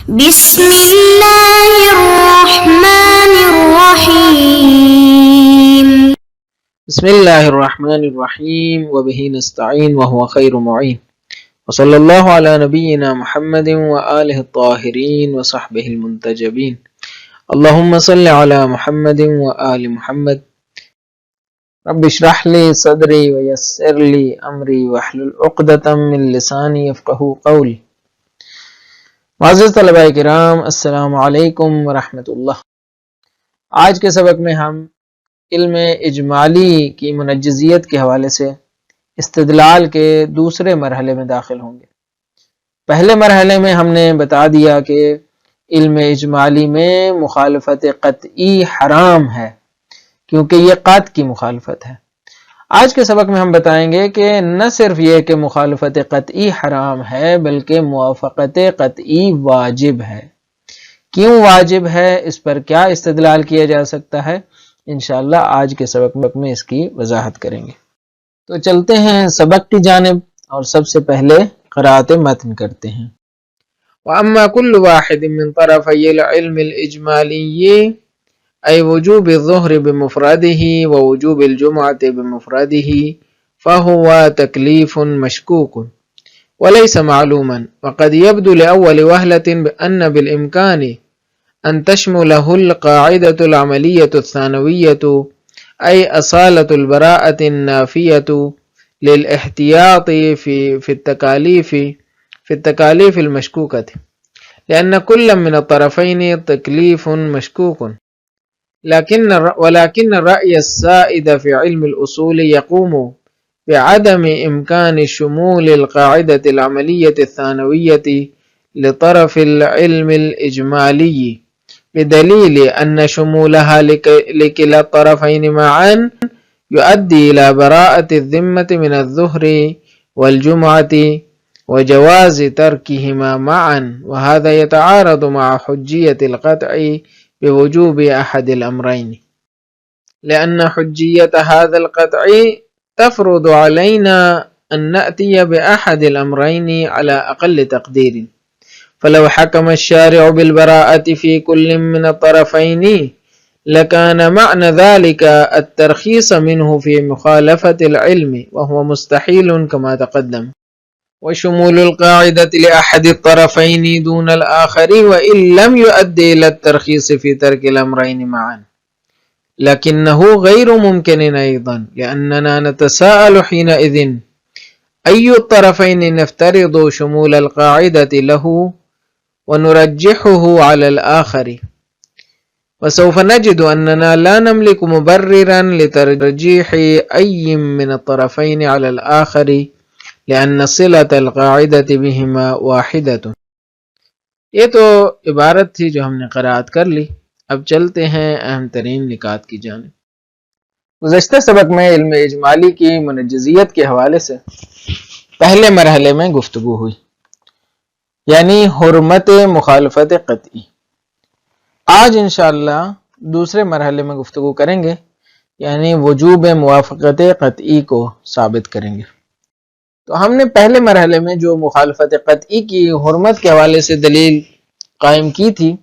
بسم الله الرحمن الرحيم. بسم الله الرحمن الرحيم وبه نستعين وهو خير معين وصلى الله على نبينا محمد وآله الطاهرين وصحبه المنتجبين. اللهم صل على محمد وآل محمد. رب اشرح لي صدري ويسر لي أمري واحلل عقدة من لساني يفقهوا قولي. معزز طلباء کرام، السلام علیکم ورحمۃ اللہ۔ آج کے سبق میں ہم علم اجمالی کی منجزیت کے حوالے سے استدلال کے دوسرے مرحلے میں داخل ہوں گے۔ پہلے مرحلے میں ہم نے بتا دیا کہ علم اجمالی میں مخالفت قطعی حرام ہے، کیونکہ یہ قطع کی مخالفت ہے۔ آج کے سبق میں ہم بتائیں گے کہ نہ صرف یہ کہ مخالفت قطعی حرام ہے، بلکہ موافقت قطعی واجب ہے۔ کیوں واجب ہے، اس پر کیا استدلال کیا جا سکتا ہے، انشاءاللہ آج کے سبق میں اس کی وضاحت کریں گے۔ تو چلتے ہیں سبق کی جانب اور سب سے پہلے قرأت متن کرتے ہیں۔ وَأَمَّا كُلُّ وَاحِدٍ مِّن طَرَفَيِ الْعِلْمِ الْإِجْمَالِيِّ أي وجوب الظهر بمفرده ووجوب الجمعة بمفرده فهو تكليف مشكوك وليس معلوما، وقد يبدو لأول وهلة بأن بالإمكان أن تشمله القاعدة العملية الثانوية أي أصالة البراءة النافية للاحتياط في التكاليف المشكوكة، لأن كل من الطرفين تكليف مشكوك. ولكن الرأي السائد في علم الأصول يقوم بعدم إمكان شمول القاعدة العملية الثانوية لطرف العلم الإجمالي، بدليل أن شمولها لكلا الطرفين معا يؤدي إلى براءة الذمة من الظهر والجمعة وجواز تركهما معا، وهذا يتعارض مع حجية القطع بوجوب أحد الأمرين، لأن حجية هذا القطع تفرض علينا أن نأتي بأحد الأمرين على أقل تقدير. فلو حكم الشارع بالبراءة في كل من الطرفين لكان معنى ذلك الترخيص منه في مخالفة العلم، وهو مستحيل كما تقدم. وشمول القاعدة لأحد الطرفين دون الآخر وإن لم يؤدي إلى الترخيص في ترك الأمرين معا لكنه غير ممكن أيضا، لأننا نتساءل حينئذ أي الطرفين نفترض شمول القاعدة له ونرجحه على الآخر، وسوف نجد أننا لا نملك مبررا لترجيح أي من الطرفين على الآخر، لأن صلة القاعدة بهما واحدة۔ یہ تو عبارت تھی جو ہم نے قرأت کر لی۔ اب چلتے ہیں اہم ترین نکات کی جانب۔ گزشتہ سبق میں علم اجمالی کی منجزیت کے حوالے سے پہلے مرحلے میں گفتگو ہوئی، یعنی حرمت مخالفت قطعی۔ آج انشاءاللہ دوسرے مرحلے میں گفتگو کریں گے، یعنی وجوب موافقت قطعی کو ثابت کریں گے۔ تو ہم نے پہلے مرحلے میں جو مخالفت قطعی کی حرمت کے حوالے سے دلیل قائم کی تھی،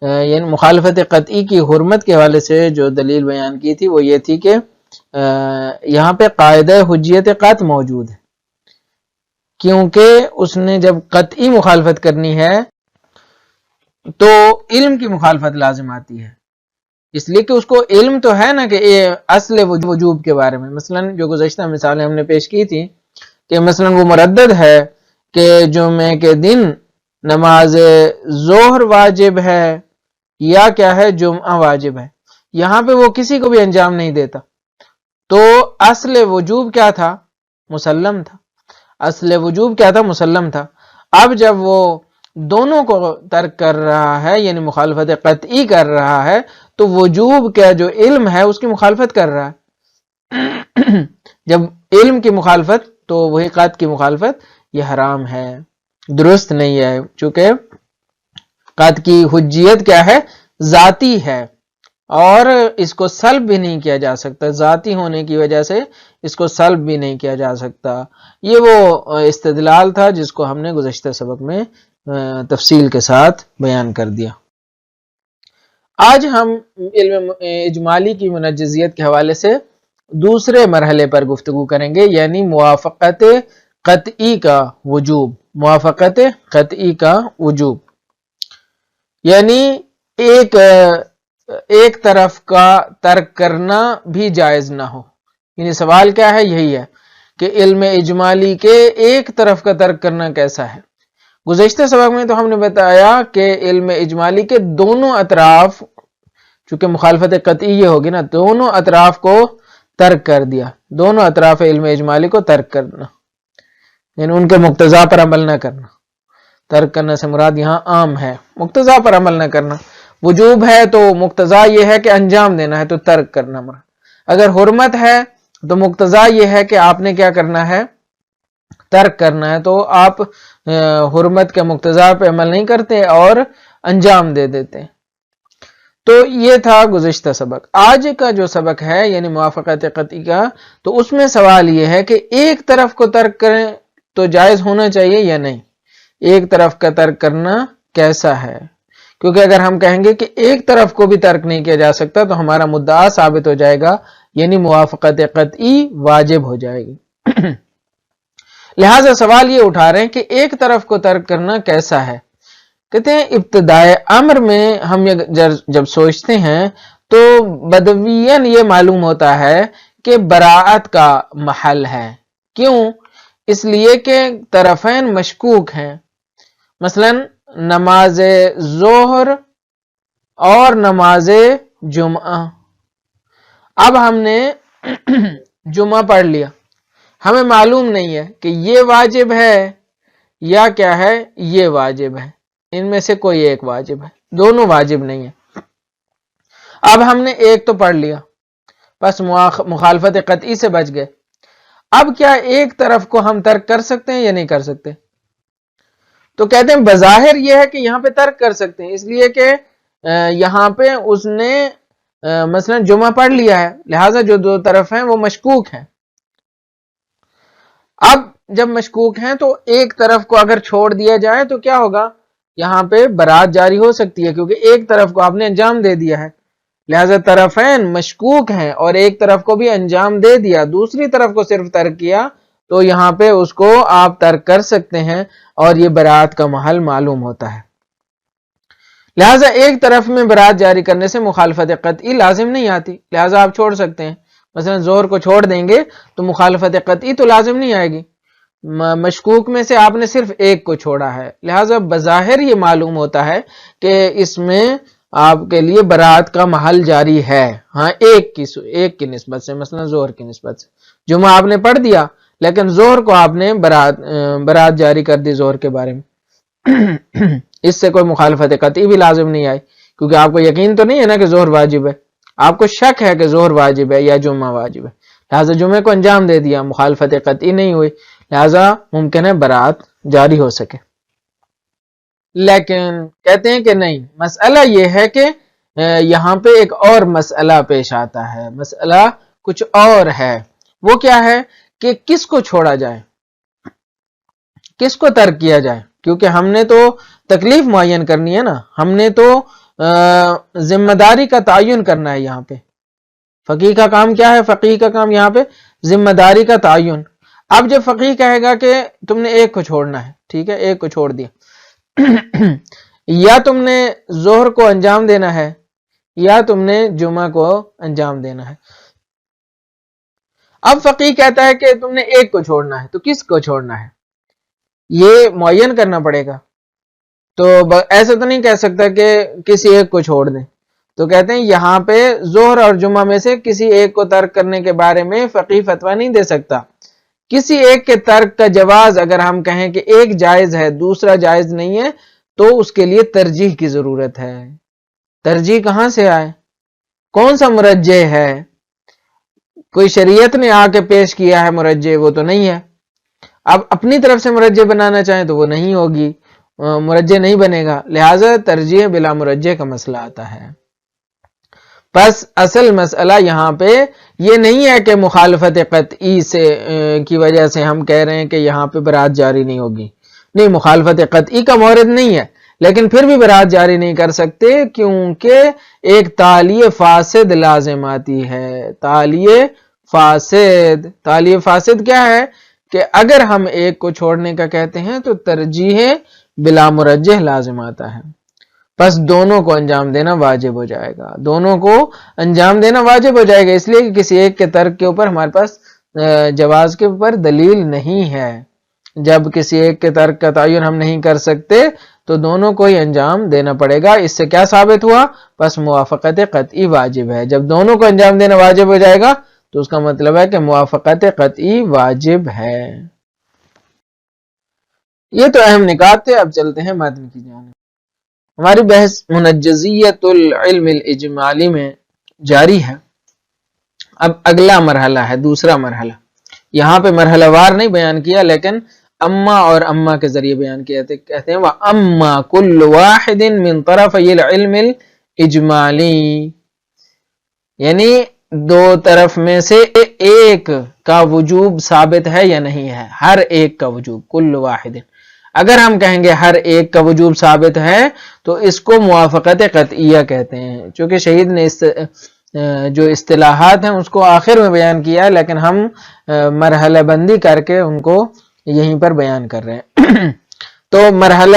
یعنی مخالفت قطعی کی حرمت کے حوالے سے جو دلیل بیان کی تھی وہ یہ تھی کہ یہاں پہ قاعدہ حجیت قطع موجود ہے، کیونکہ اس نے جب قطعی مخالفت کرنی ہے تو علم کی مخالفت لازم آتی ہے، اس لیے کہ اس کو علم تو ہے نا کہ اصل وجوب کے بارے میں۔ مثلا جو گزشتہ مثالیں ہم نے پیش کی تھی کہ مثلا وہ مردد ہے کہ جمعے کے دن نماز ظہر واجب ہے یا کیا ہے، جمعہ واجب ہے، یہاں پہ وہ کسی کو بھی انجام نہیں دیتا، تو اصل وجوب کیا تھا؟ مسلم تھا۔ اصل وجوب کیا تھا؟ مسلم تھا۔ اب جب وہ دونوں کو ترک کر رہا ہے، یعنی مخالفت قطعی کر رہا ہے، تو وجوب کا جو علم ہے اس کی مخالفت کر رہا ہے۔ جب علم کی مخالفت تو وہی قطع کی مخالفت، یہ حرام ہے، درست نہیں ہے، چونکہ قطع کی حجیت کیا ہے؟ ذاتی ہے، اور اس کو سلب بھی نہیں کیا جا سکتا، ذاتی ہونے کی وجہ سے اس کو سلب بھی نہیں کیا جا سکتا۔ یہ وہ استدلال تھا جس کو ہم نے گزشتہ سبق میں تفصیل کے ساتھ بیان کر دیا۔ آج ہم علم اجمالی کی منجزیت کے حوالے سے دوسرے مرحلے پر گفتگو کریں گے، یعنی موافقت قطعی کا وجوب۔ موافقت قطعی کا وجوب یعنی ایک طرف کا ترک کرنا بھی جائز نہ ہو۔ یعنی سوال کیا ہے؟ یہی ہے کہ علم اجمالی کے ایک طرف کا ترک کرنا کیسا ہے۔ گزشتہ سبق میں تو ہم نے بتایا کہ علم اجمالی کے دونوں اطراف، چونکہ مخالفت قطعی یہ ہوگی نا، دونوں اطراف کو ترک کر دیا۔ دونوں اطراف علم اجمالی کو ترک کرنا یعنی ان کے مقتضا پر عمل نہ کرنا۔ ترک کرنے سے مراد یہاں عام ہے، مقتضا پر عمل نہ کرنا۔ وجوب ہے تو مقتضا یہ ہے کہ انجام دینا ہے، تو ترک کرنا مراد۔ اگر حرمت ہے تو مقتضا یہ ہے کہ آپ نے کیا کرنا ہے؟ ترک کرنا ہے، تو آپ حرمت کے مقتضا پہ عمل نہیں کرتے اور انجام دے دیتے۔ تو یہ تھا گزشتہ سبق۔ آج کا جو سبق ہے یعنی موافقت قطعی کا، تو اس میں سوال یہ ہے کہ ایک طرف کو ترک کریں تو جائز ہونا چاہیے یا نہیں؟ ایک طرف کا ترک کرنا کیسا ہے؟ کیونکہ اگر ہم کہیں گے کہ ایک طرف کو بھی ترک نہیں کیا جا سکتا تو ہمارا مدعا ثابت ہو جائے گا، یعنی موافقت قطعی واجب ہو جائے گی۔ لہٰذا سوال یہ اٹھا رہے ہیں کہ ایک طرف کو ترک کرنا کیسا ہے؟ کہتے ہیں ابتدائے امر میں ہم جب سوچتے ہیں تو بدویاً یہ معلوم ہوتا ہے کہ براعت کا محل ہے۔ کیوں؟ اس لیے کہ طرفین مشکوک ہیں۔ مثلا نماز ظہر اور نماز جمعہ، اب ہم نے جمعہ پڑھ لیا، ہمیں معلوم نہیں ہے کہ یہ واجب ہے یا کیا ہے، یہ واجب ہے، ان میں سے کوئی ایک واجب ہے، دونوں واجب نہیں ہے۔ اب ہم نے ایک تو پڑھ لیا، بس مخالفت قطعی سے بچ گئے۔ اب کیا ایک طرف کو ہم ترک کر سکتے ہیں یا نہیں کر سکتے؟ تو کہتے ہیں بظاہر یہ ہے کہ یہاں پہ ترک کر سکتے ہیں، اس لیے کہ یہاں پہ اس نے مثلا جمعہ پڑھ لیا ہے، لہٰذا جو دو طرف ہیں وہ مشکوک ہیں۔ اب جب مشکوک ہیں تو ایک طرف کو اگر چھوڑ دیا جائے تو کیا ہوگا؟ یہاں پہ برات جاری ہو سکتی ہے، کیونکہ ایک طرف کو آپ نے انجام دے دیا ہے، لہذا طرفین مشکوک ہیں اور ایک طرف کو بھی انجام دے دیا، دوسری طرف کو صرف ترک کیا، تو یہاں پہ اس کو آپ ترک کر سکتے ہیں اور یہ برات کا محل معلوم ہوتا ہے۔ لہذا ایک طرف میں برات جاری کرنے سے مخالفت قطعی لازم نہیں آتی، لہذا آپ چھوڑ سکتے ہیں۔ مثلا زہر کو چھوڑ دیں گے تو مخالفت قطعی تو لازم نہیں آئے گی، مشکوک میں سے آپ نے صرف ایک کو چھوڑا ہے، لہذا بظاہر یہ معلوم ہوتا ہے کہ اس میں آپ کے لیے برات کا محل جاری ہے، ہاں ایک کی نسبت سے، مثلا زہر کی نسبت سے۔ جمعہ آپ نے پڑھ دیا لیکن زہر کو آپ نے برات جاری کر دی زہر کے بارے میں، اس سے کوئی مخالفت قطعی بھی لازم نہیں آئی، کیونکہ آپ کو یقین تو نہیں ہے نا کہ زہر واجب ہے، آپ کو شک ہے کہ زہر واجب ہے یا جمعہ واجب ہے، لہٰذا جمعے کو انجام دے دیا، مخالفت قطعی نہیں ہوئی، لہٰذا ممکن ہے برات جاری ہو سکے۔ لیکن کہتے ہیں کہ نہیں، مسئلہ یہ ہے کہ یہاں پہ ایک اور مسئلہ پیش آتا ہے، مسئلہ کچھ اور ہے۔ وہ کیا ہے کہ کس کو چھوڑا جائے، کس کو ترک کیا جائے، کیونکہ ہم نے تو تکلیف معین کرنی ہے نا، ہم نے تو ذمہ داری کا تعین کرنا ہے۔ یہاں پہ فقیہ کا کام کیا ہے؟ فقیہ کا کام یہاں پہ ذمہ داری کا تعین۔ اب جب فقیہ کہے گا کہ تم نے ایک کو چھوڑنا ہے، ٹھیک ہے، ایک کو چھوڑ دیا، یا تم نے ظہر کو انجام دینا ہے یا تم نے جمعہ کو انجام دینا ہے۔ اب فقیہ کہتا ہے کہ تم نے ایک کو چھوڑنا ہے، تو کس کو چھوڑنا ہے یہ معین کرنا پڑے گا۔ تو ایسا تو نہیں کہہ سکتا کہ کسی ایک کو چھوڑ دیں، تو کہتے ہیں یہاں پہ ظہر اور جمعہ میں سے کسی ایک کو ترک کرنے کے بارے میں فقیہ فتویٰ نہیں دے سکتا۔ کسی ایک کے ترک کا جواز اگر ہم کہیں کہ ایک جائز ہے دوسرا جائز نہیں ہے، تو اس کے لیے ترجیح کی ضرورت ہے۔ ترجیح کہاں سے آئے؟ کون سا مرجح ہے؟ کوئی شریعت نے آ کے پیش کیا ہے مرجح؟ وہ تو نہیں ہے۔ اب اپنی طرف سے مرجح بنانا چاہیں تو وہ نہیں ہوگی، مرجح نہیں بنے گا، لہٰذا ترجیح بلا مرجح کا مسئلہ آتا ہے۔ بس اصل مسئلہ یہاں پہ یہ نہیں ہے کہ مخالفت قطعی سے کی وجہ سے ہم کہہ رہے ہیں کہ یہاں پہ برات جاری نہیں ہوگی، نہیں، مخالفت قطعی کا مورد نہیں ہے، لیکن پھر بھی برات جاری نہیں کر سکتے کیونکہ ایک تالیہ فاسد لازم آتی ہے۔ تالیہ فاسد کیا ہے کہ اگر ہم ایک کو چھوڑنے کا کہتے ہیں تو ترجیح بلا مرجح لازم آتا ہے، پس دونوں کو انجام دینا واجب ہو جائے گا، دونوں کو انجام دینا واجب ہو جائے گا، اس لیے کہ کسی ایک کے ترک کے اوپر ہمارے پاس جواز کے اوپر دلیل نہیں ہے۔ جب کسی ایک کے ترک کا تعین ہم نہیں کر سکتے تو دونوں کو ہی انجام دینا پڑے گا۔ اس سے کیا ثابت ہوا؟ پس موافقت قطعی واجب ہے۔ جب دونوں کو انجام دینا واجب ہو جائے گا تو اس کا مطلب ہے کہ موافقت قطعی واجب ہے۔ یہ تو اہم نکات تھے، اب چلتے ہیں متن کی جانب۔ ہماری بحث منجزیت العلم الاجمالی میں جاری ہے۔ اب اگلا مرحلہ ہے، دوسرا مرحلہ۔ یہاں پہ مرحلہ وار نہیں بیان کیا لیکن اما اور اما کے ذریعے بیان کیا تھے، کہتے ہیں وَأَمَّا كُلُّ وَاحِدٍ مِّن طَرَفَيِ الْعِلْمِ الْإِجْمَالِي، یعنی دو طرف میں سے ایک کا وجوب ثابت ہے یا نہیں ہے، ہر ایک کا وجوب، کل واحد۔ اگر ہم کہیں گے ہر ایک کا وجوب ثابت ہے تو اس کو موافقت قطعیہ کہتے ہیں۔ چونکہ شہید نے جو اصطلاحات ہیں اس کو آخر میں بیان کیا ہے، لیکن ہم مرحلہ بندی کر کے ان کو یہیں پر بیان کر رہے ہیں۔ تو مرحلہ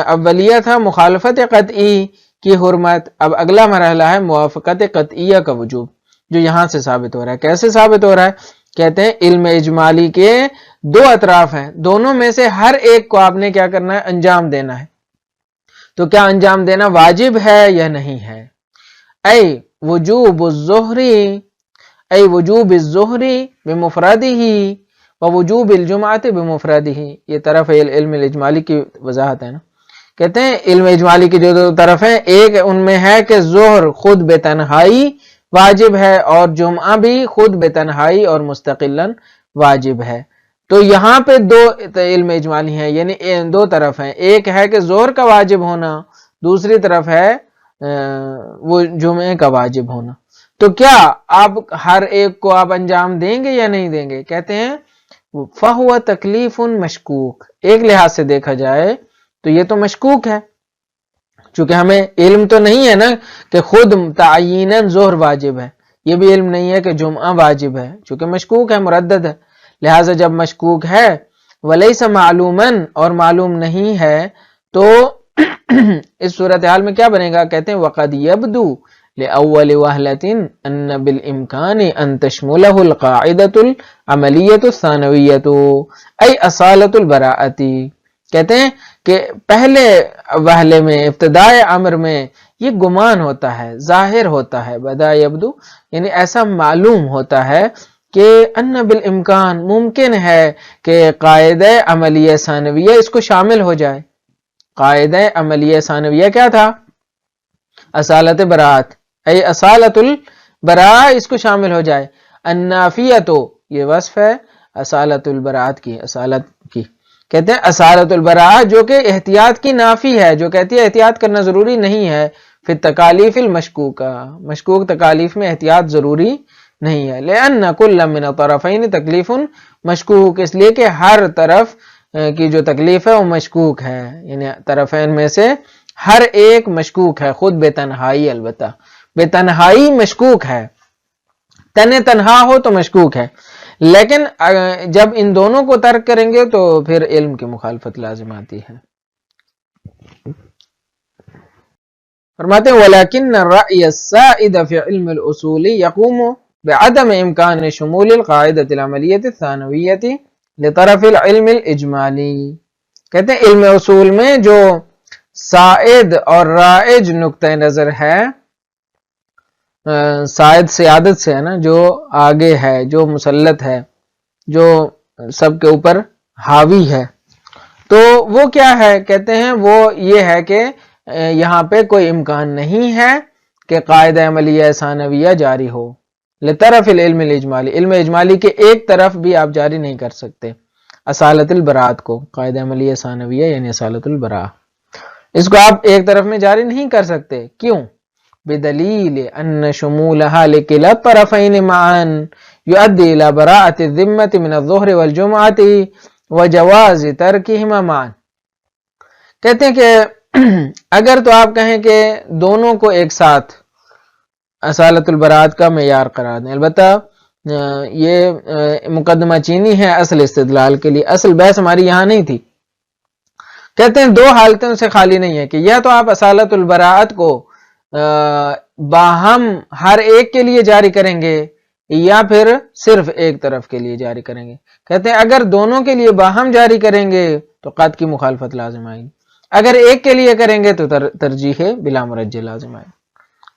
اولیہ تھا مخالفت قطعی کی حرمت، اب اگلا مرحلہ ہے موافقت قطعیہ کا وجوب، جو یہاں سے ثابت ہو رہا ہے۔ کیسے ثابت ہو رہا ہے؟ کہتے ہیں علم اجمالی کے دو اطراف ہیں، دونوں میں سے ہر ایک کو آپ نے کیا کرنا ہے؟ انجام دینا ہے۔ تو کیا انجام دینا واجب ہے یا نہیں ہے؟ ای وجوب الظہری بمفردہ ووجوب الجمعہ بمفردہ، یہ طرف علم الاجمالی کی وضاحت ہے نا۔ کہتے ہیں علم اجمالی کی جو دو طرف ہیں، ایک ان میں ہے کہ ظہر خود بے تنہائی واجب ہے اور جمعہ بھی خود بے تنہائی اور مستقلاً واجب ہے۔ تو یہاں پہ دو علم اجمالی ہیں، یعنی دو طرف ہیں، ایک ہے کہ ظہر کا واجب ہونا، دوسری طرف ہے وہ جمعے کا واجب ہونا۔ تو کیا آپ ہر ایک کو آپ انجام دیں گے یا نہیں دیں گے؟ کہتے ہیں فَهُوَ تَكْلِيفٌ مشکوک، ایک لحاظ سے دیکھا جائے تو یہ تو مشکوک ہے، چونکہ ہمیں علم تو نہیں ہے نا کہ خود تعییناً ظہر واجب ہے، یہ بھی علم نہیں ہے کہ جمعہ واجب ہے، چونکہ مشکوک ہے، مردد ہے۔ لہٰذا جب مشکوک ہے وَلَيْسَ مَعْلُومًا، اور معلوم نہیں ہے، تو اس صورتحال میں کیا بنے گا؟ کہتے ہیں وَقَدْ يَبْدُو لِأَوَّلِ وَهْلَةٍ أَنَّ بِالْإِمْكَانِ أَن تَشْمُلَهُ الْقَاعِدَةُ الْعَمَلِيَّةُ الثَّانَوِيَّةُ أي أصالة البراءة، کہتے ہیں کہ پہلے وہلے میں، ابتدائے امر میں یہ گمان ہوتا ہے، ظاہر ہوتا ہے، بدا یبدو یعنی ایسا معلوم ہوتا ہے کہ ان بالامکان، ممکن ہے کہ قاعدہ عملیہ ثانویہ اس کو شامل ہو جائے۔ قاعدہ عملیہ ثانویہ کیا تھا؟ اصالت براءت، ای اصالت البراء اس کو شامل ہو جائے۔ النافیہ تو یہ وصف ہے اصالت البراءت کی، اصالت کی، کہتے ہیں اصالت البراء جو کہ احتیاط کی نافی ہے، جو کہتی ہے احتیاط کرنا ضروری نہیں ہے، پھر تکالیف المشکوکہ، مشکوک تکالیف میں احتیاط ضروری نہیں ہے۔ لأن كل من الطرفین تکلیف مشکوک، اس لیے کہ ہر طرف کی جو تکلیف ہے وہ مشکوک ہے، یعنی طرفین میں سے ہر ایک مشکوک ہے، خود بے تنہائی، البتہ بے تنہائی مشکوک ہے، تنہا ہو تو مشکوک ہے، لیکن جب ان دونوں کو ترک کریں گے تو پھر علم کی مخالفت لازم آتی ہے۔ فرماتے ہیں وَلَكِنَّ الرَّأْيَ السَّائِدَ فِي عِلْمِ الْأُصُولِ يَقُومُ بِعَدَمِ إِمْكَانِ شُمُولِ الْقَاعِدَةِ الْعَمَلِيَّةِ الثَّانَوِيَّةِ لِطَرَفِ الْعِلْمِ الْإِجْمَالِي، کہتے ہیں علم اصول میں جو سائد اور رائج نقطہ نظر ہے، سائد سیادت سے ہے نا، جو آگے ہے، جو مسلط ہے، جو سب کے اوپر حاوی ہے، تو وہ کیا ہے؟ کہتے ہیں وہ یہ ہے کہ یہاں پہ کوئی امکان نہیں ہے کہ قاعدہ عملیہ ثانویہ جاری ہو، لطرف العلم الاجمالی، علم اجمالی کے ایک طرف بھی آپ جاری نہیں کر سکتے اصالت البراءت کو، قاعدہ عملیہ ثانویہ یعنی اصالت البراء، اس کو آپ ایک طرف میں جاری نہیں کر سکتے۔ کیوں؟ بدلیل ان شمولها لكلا الطرفين معا يؤدي الى براءة الذمة من الظهر والجمعة وجواز ترکہما معا، کہتے ہیں کہ اگر تو آپ کہیں کہ دونوں کو ایک ساتھ اصالت البراءت کا معیار قرار دیں، البتہ یہ مقدمہ چینی ہے اصل استدلال کے لیے، اصل بحث ہماری یہاں نہیں تھی۔ کہتے ہیں دو حالتیں سے خالی نہیں ہے کہ یا تو آپ اصالت البراءت کو باہم ہر ایک کے لیے جاری کریں گے یا پھر صرف ایک طرف کے لیے جاری کریں گے۔ کہتے ہیں اگر دونوں کے لیے باہم جاری کریں گے تو قطع کی مخالفت لازم آئے گی، اگر ایک کے لیے کریں گے تو ترجیح بلا مرجح لازم آئے گی۔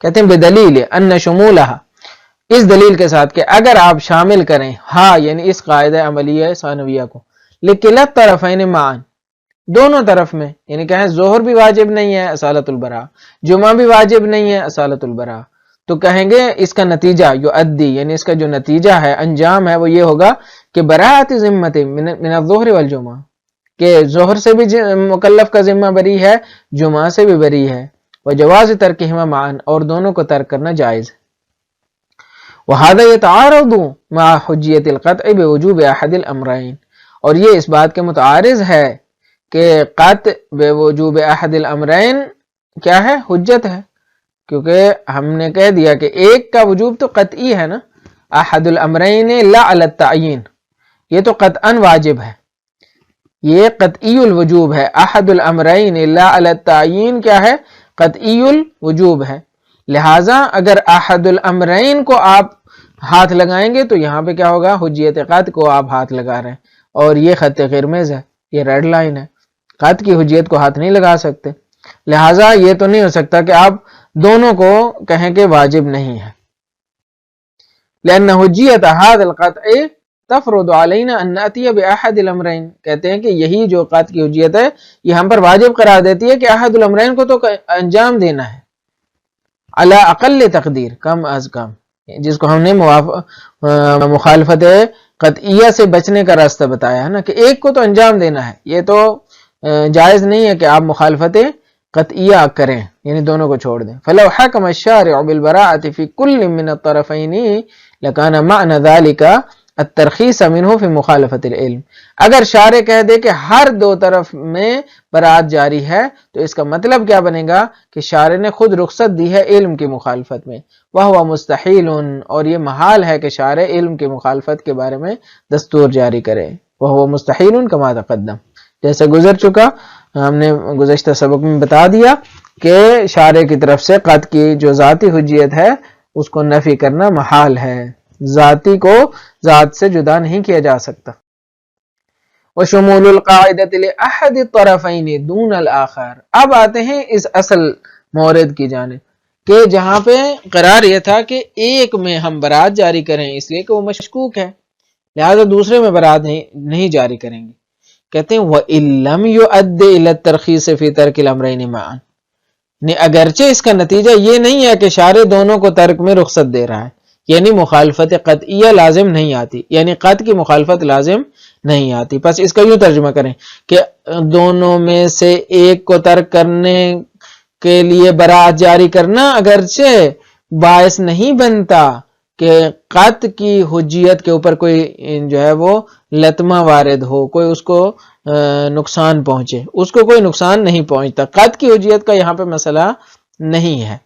کہتے ہیں بدلیل ان شمولہ، اس دلیل کے ساتھ کہ اگر آپ شامل کریں ہاں یعنی اس قاعدہ عملیہ ثانویہ کو لکلت طرفین معاً، دونوں طرف میں، یعنی کہیں ظہر بھی واجب نہیں ہے اصالت البراء، جمعہ بھی واجب نہیں ہے اصالت البراء، تو کہیں گے اس کا نتیجہ یؤدی، یعنی اس کا جو نتیجہ ہے انجام ہے وہ یہ ہوگا کہ براءت ذمت من الظہر والجمعہ، کہ ظہر سے بھی مکلف کا ذمہ بری ہے، جمعہ سے بھی بری ہے، وجواز ترکہما معاً، اور دونوں کو ترک کرنا جائز ہے۔ وہذا یتعارض مع حجیت القطع بوجوب احد الامرین، اور یہ اس بات کے متعارض ہے کہ قطع بوجوب احد الامرین کیا ہے؟ حجت ہے، کیونکہ ہم نے کہہ دیا کہ ایک کا وجوب تو قطعی ہے نا، احد الامرین لا علی التعیین، یہ تو قطعاً واجب ہے، یہ قطعی الوجوب ہے، احد الامرین لا علی التعیین کیا ہے؟ قطعی الوجوب ہے، لہٰذا اگر احد الامرین کو آپ ہاتھ لگائیں گے تو یہاں پہ کیا ہوگا؟ حجیت قطع کو آپ ہاتھ لگا رہے ہیں، اور یہ خط قرمز ہے، یہ ریڈ لائن ہے، قطع کی حجیت کو ہاتھ نہیں لگا سکتے، لہٰذا یہ تو نہیں ہو سکتا کہ آپ دونوں کو کہیں کہ واجب نہیں ہے۔ لأن حجیت هذا القطع تفرض علینا ان نأتی بأحد الامرین، کہتے ہیں کہ یہی جو قطع کی حجیت ہے یہ ہم پر واجب قرار دیتی ہے کہ احد الامرین کو تو انجام دینا ہے، علی اقل تقدیر، کم از کم، جس کو ہم نے مخالفت قطعیہ سے بچنے کا راستہ بتایا ہے نا، کہ ایک کو تو انجام دینا ہے، یہ تو جائز نہیں ہے کہ آپ مخالفت قطعیہ کریں، یعنی دونوں کو چھوڑ دیں۔ فلو حکم الشارع بالبراءة في كل من الطرفین لکان معنی ذلك الترخیص منه في مخالفت العلم، اگر شارع کہہ دے کہ ہر دو طرف میں براءت جاری ہے تو اس کا مطلب کیا بنے گا کہ شارع نے خود رخصت دی ہے علم کی مخالفت میں، وہو مستحیل، اور یہ محال ہے کہ شارع علم کی مخالفت کے بارے میں دستور جاری کرے، وہو مستحیل کما تقدم، جیسے گزر چکا، ہم نے گزشتہ سبق میں بتا دیا کہ شارع کی طرف سے قطع کی جو ذاتی حجیت ہے اس کو نفی کرنا محال ہے، ذاتی کو ذات سے جدا نہیں کیا جا سکتا۔ وشمول القاعدۃ لأحد الطرفین دون الآخر، اب آتے ہیں اس اصل مورد کی جانب کہ جہاں پہ قرار یہ تھا کہ ایک میں ہم برات جاری کریں اس لیے کہ وہ مشکوک ہے، لہذا دوسرے میں برات نہیں جاری کریں گے۔ کہتے ہیں وَإِن لَمْ يُؤَدِّ إِلَى التَّرْخِيصِ فِي تَرْكِ الْأَمْرَيْنِ مَعًا، اگرچہ اس کا نتیجہ یہ نہیں ہے کہ شارع دونوں کو ترک میں رخصت دے رہا ہے، یعنی مخالفت قطعیہ لازم نہیں آتی، یعنی قطع کی مخالفت لازم نہیں آتی، پس اس کا یوں ترجمہ کریں کہ دونوں میں سے ایک کو ترک کرنے کے لیے براءت جاری کرنا اگرچہ باعث نہیں بنتا کہ قطع کی حجیت کے اوپر کوئی جو ہے وہ لطمہ وارد ہو، کوئی اس کو نقصان پہنچے، اس کو کوئی نقصان نہیں پہنچتا، قطع کی حجیت کا یہاں پہ مسئلہ نہیں ہے،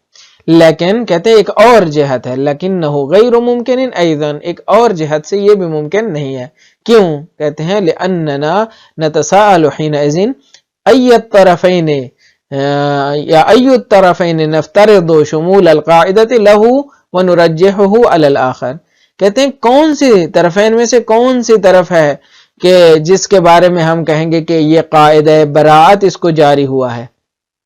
لیکن کہتے ہیں ایک اور جہت ہے، لیکنہ غیر ممکن ایضاً، ایک اور جہت سے یہ بھی ممکن نہیں ہے، کیوں؟ کہتے ہیں لأننا نتساءل حينئذ أي الطرفين یا أي الطرفين نفترض شمول القاعدة له ونرجحه على الآخر، کہتے ہیں کون سی طرفین میں سے کون سی طرف ہے کہ جس کے بارے میں ہم کہیں گے کہ یہ قاعدہ براءت اس کو جاری ہوا ہے،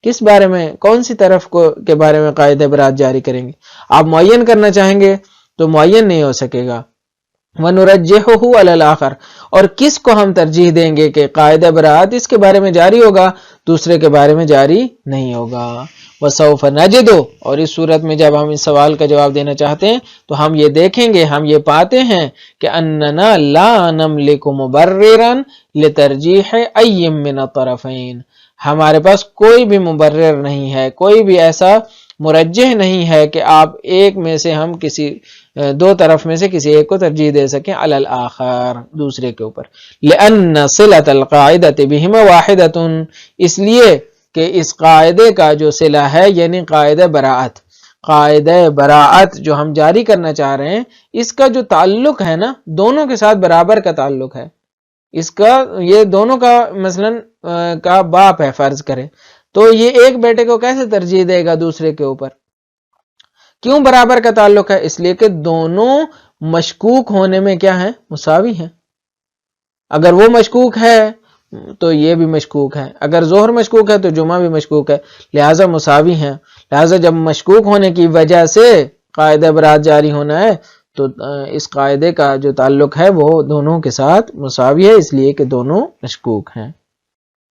کس بارے میں، کون سی طرف کے بارے میں قاعدہ براءت جاری کریں گے؟ آپ معین کرنا چاہیں گے تو معین نہیں ہو سکے گا، وَنُرَجِّحُهُ عَلَى الْآخَرِ، اور کس کو ہم ترجیح دیں گے کہ قاعدہ براءت اس کے بارے میں جاری ہوگا، دوسرے کے بارے میں جاری نہیں ہوگا۔ وَسَوْفَ نَجِدُ، اور اس صورت میں جب ہم اس سوال کا جواب دینا چاہتے ہیں تو ہم یہ دیکھیں گے، ہم یہ پاتے ہیں کہ أَنَّنَا لَا نَمْلِكُ مُبَرِّرًا لِتَرْجِيحِ أَيٍّ مِّنَ الطَّرَفَيْنِ، ہمارے پاس کوئی بھی مبرر نہیں ہے، کوئی بھی ایسا مرجح نہیں ہے کہ آپ ایک میں سے ہم کسی دو طرف میں سے کسی ایک کو ترجیح دے سکیں علی الاخر، دوسرے کے اوپر. لأن صلة القاعدة بهما واحدة، اس لیے کہ اس قاعدے کا جو صلہ ہے یعنی قاعدہ براعت جو ہم جاری کرنا چاہ رہے ہیں، اس کا جو تعلق ہے نا دونوں کے ساتھ برابر کا تعلق ہے. اس کا یہ دونوں کا مثلا کا باپ ہے فرض کرے، تو یہ ایک بیٹے کو کیسے ترجیح دے گا دوسرے کے اوپر؟ کیوں برابر کا تعلق ہے؟ اس لیے کہ دونوں مشکوک ہونے میں کیا ہیں؟ مساوی ہیں. اگر وہ مشکوک ہے تو یہ بھی مشکوک ہے، اگر ظہر مشکوک ہے تو جمعہ بھی مشکوک ہے، لہٰذا مساوی ہیں. لہٰذا جب مشکوک ہونے کی وجہ سے قاعدہ برات جاری ہونا ہے تو اس قاعدے کا جو تعلق ہے وہ دونوں کے ساتھ مساوی ہے، اس لیے کہ دونوں مشکوک ہیں.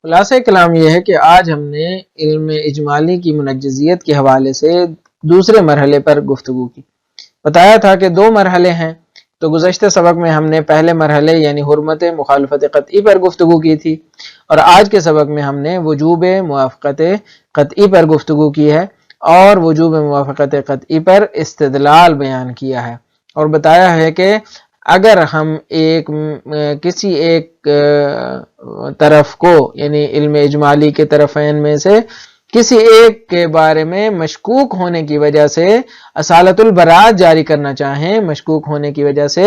خلاصہ کلام یہ ہے کہ آج ہم نے علم اجمالی کی منجزیت کے حوالے سے دوسرے مرحلے پر گفتگو کی. بتایا تھا کہ دو مرحلے ہیں، تو گزشتہ سبق میں ہم نے پہلے مرحلے یعنی حرمت مخالفت قطعی پر گفتگو کی تھی، اور آج کے سبق میں ہم نے وجوب موافقت قطعی پر گفتگو کی ہے اور وجوب موافقت قطعی پر استدلال بیان کیا ہے، اور بتایا ہے کہ اگر ہم کسی ایک طرف کو یعنی علم اجمالی کے طرفین میں سے کسی ایک کے بارے میں مشکوک ہونے کی وجہ سے اصالت البراءت جاری کرنا چاہیں مشکوک ہونے کی وجہ سے،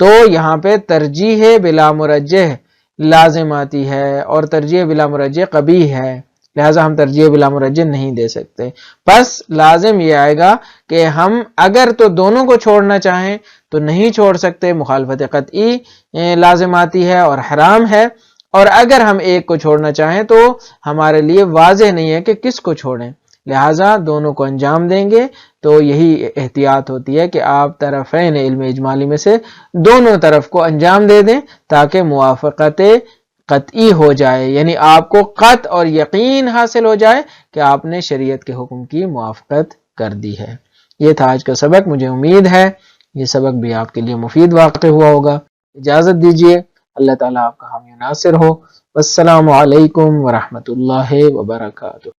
تو یہاں پہ ترجیح بلا مرجح لازم آتی ہے اور ترجیح بلا مرجح قبیح ہے، لہٰذا ہم ترجیح بلا مرجح نہیں دے سکتے. بس لازم یہ آئے گا کہ ہم اگر تو دونوں کو چھوڑنا چاہیں تو نہیں چھوڑ سکتے، مخالفت قطعی لازم آتی ہے اور حرام ہے، اور اگر ہم ایک کو چھوڑنا چاہیں تو ہمارے لیے واضح نہیں ہے کہ کس کو چھوڑیں، لہٰذا دونوں کو انجام دیں گے. تو یہی احتیاط ہوتی ہے کہ آپ طرفین علم اجمالی میں سے دونوں طرف کو انجام دے دیں تاکہ موافقت قطعی ہو جائے، یعنی آپ کو قطع اور یقین حاصل ہو جائے کہ آپ نے شریعت کے حکم کی موافقت کر دی ہے. یہ تھا آج کا سبق. مجھے امید ہے یہ سبق بھی آپ کے لیے مفید واقع ہوا ہوگا. اجازت دیجیے، اللہ تعالیٰ آپ کا حامی و ناصر ہو. والسلام علیکم ورحمۃ اللہ وبرکاتہ.